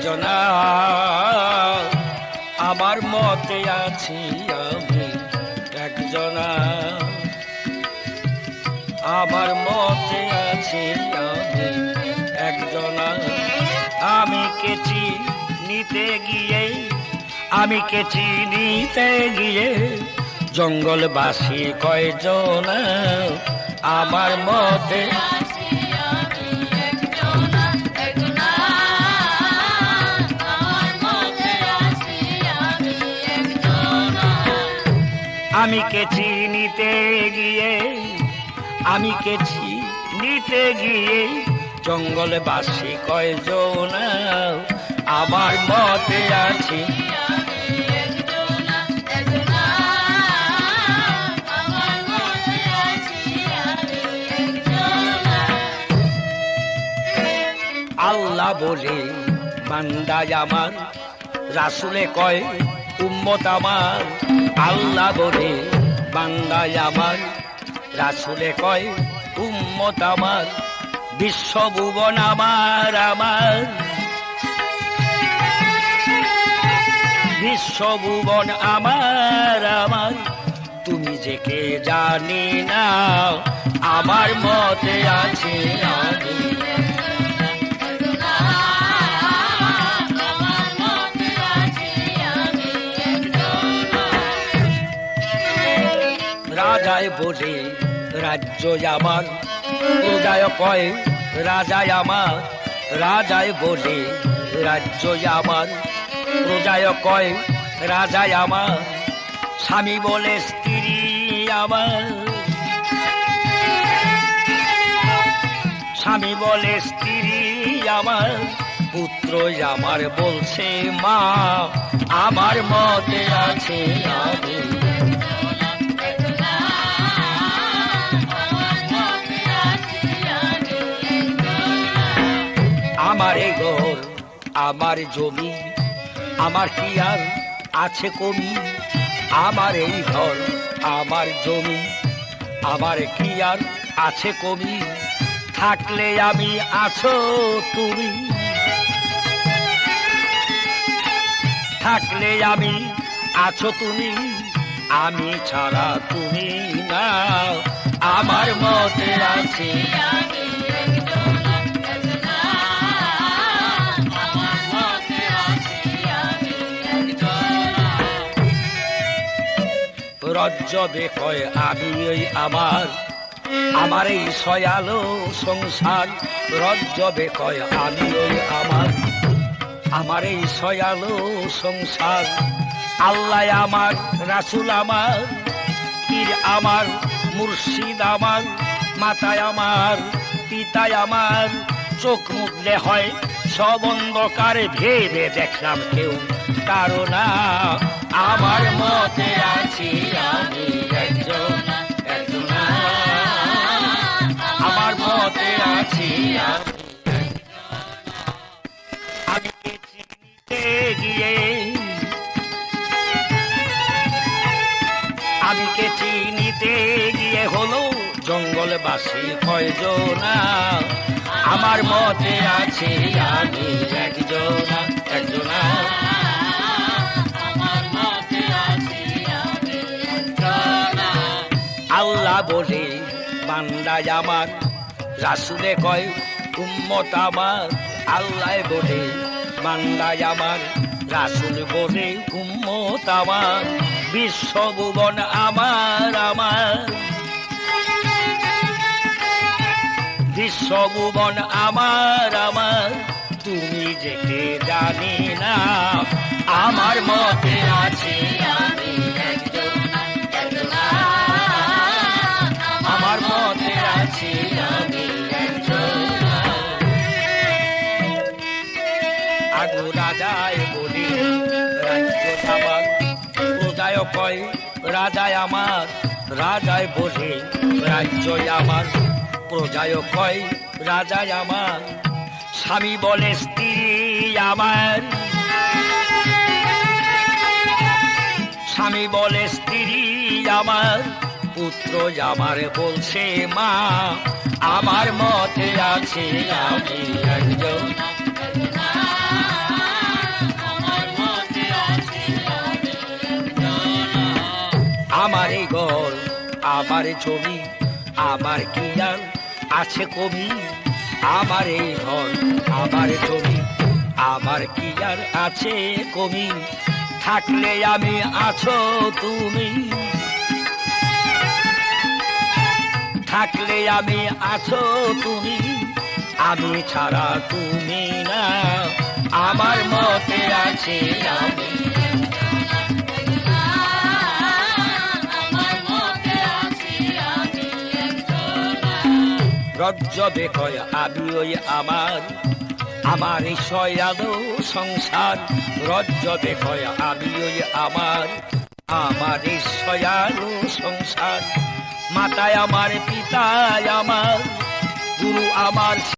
একজনা, আমার মতে আছি আমি একজনা, আমার মতে আছি আমি একজনা। আমি কেচি নিতে গিয়ে, আমি কেচি নিতে গিয়ে জঙ্গলবাসী কয়জনা, আমার মতে আমি কেচি নিতে গিয়ে, আমি কেচি নিতে গিয়ে জঙ্গলবাসী কয়জনা, আমার মতে আছি আল্লাহ বলে বান্দায় আমার, রাসূলে কয় উম্মত আমার। আল্লাহ বলে বান্দায় আমার, রাসূলে কয় উম্মত আমার। বিশ্বভুবন আমার আমার, বিশ্বভুবন আমার আমার। তুমি যে কে জানি না, আমার মতে আছে আমি রাজায় বলে রাজ্য আমার, প্রজায় কয় রাজায় আমার। রাজায় বলে রাজ্য আমার, প্রজায় কয় রাজায় আমার। স্বামী বলে স্ত্রী আমার, স্বামী বলে স্ত্রী আমার। পুত্র আমার বলছে মা, আমার মতে আছে আমি আমার এই ঘর আমার জমি, আমার কি আর আছে কমি। আমার এই ঘর আমার জমি, আমার কি আর আছে কমি। থাকলে আমি আছো তুমি, থাকলে আমি আছো তুমি। আমি ছাড়া তুমি না, আমার মতে আছে আমি রজ্জবে কয় আমি ওই আমার, আমার এই সয়ালো সংসার। রজ্জবে কয় আমি ওই আমার, আমার এই সয়ালো সংসার। আল্লাহ আমার, রাসূল আমার, পীর আমার, মুর্শিদ আমার, মাতায় আমার, পিতায় আমার। চোখ মুখলে হয় সব অন্ধকার, ভেবে দেখলাম কেউ কারো না, আমার মতে আছি আমি একজনা একজনা, আমার মতে আছি আমি চিনতে গিয়ে, আমি কে চিনিতে গিয়ে হলো জঙ্গলবাসী কয়জনা, আমার মতে আছে আমি একজনা একজনা। আল্লাহ বলে বান্দায় আমার, রাসূলে কয় উম্মত আমার। আল্লাহ বলে বান্দায় আমার, রাসূল বলে উম্মত আমার। বিশ্বভুবন আমার আমার, বিশ্বভুবন আমার আমার। তুমি যে কে জানি না, আমার মতে আছে আমি একজনা একজনা, আমার মতে আছি আমি একজনা। আগু রাজায় বলি রাজ্য আমার, প্রজায় কয় রাজায় আমার। রাজায় বলে রাজ্য আমার, প্রজায় কয় রাজায় আমার। স্বামী বলে স্ত্রী আমার, স্বামী বলে স্ত্রী আমার। পুত্র আমার বলছে মা, আমার মতে আছে আমি একজন, এই ঘর আমার জমি, আমার কি আর আছে কমি? আমার এই ঘর আমার জমি, আমার কি আর আছে কমি? থাকলে আমি আছো তুমি, থাকলে আমি আছো তুমি, আমি ছাড়া তুমি না, আমার মতে আছে আমি। রজ্জবে কয় আমি ওই আমার, আমার এই সয়ালো সংসার। রজ্জবে কয় আমি ওই আমার, আমার এই সয়ালো সংসার। মাতায় আমার, পিতায় আমার, গুরু আমার।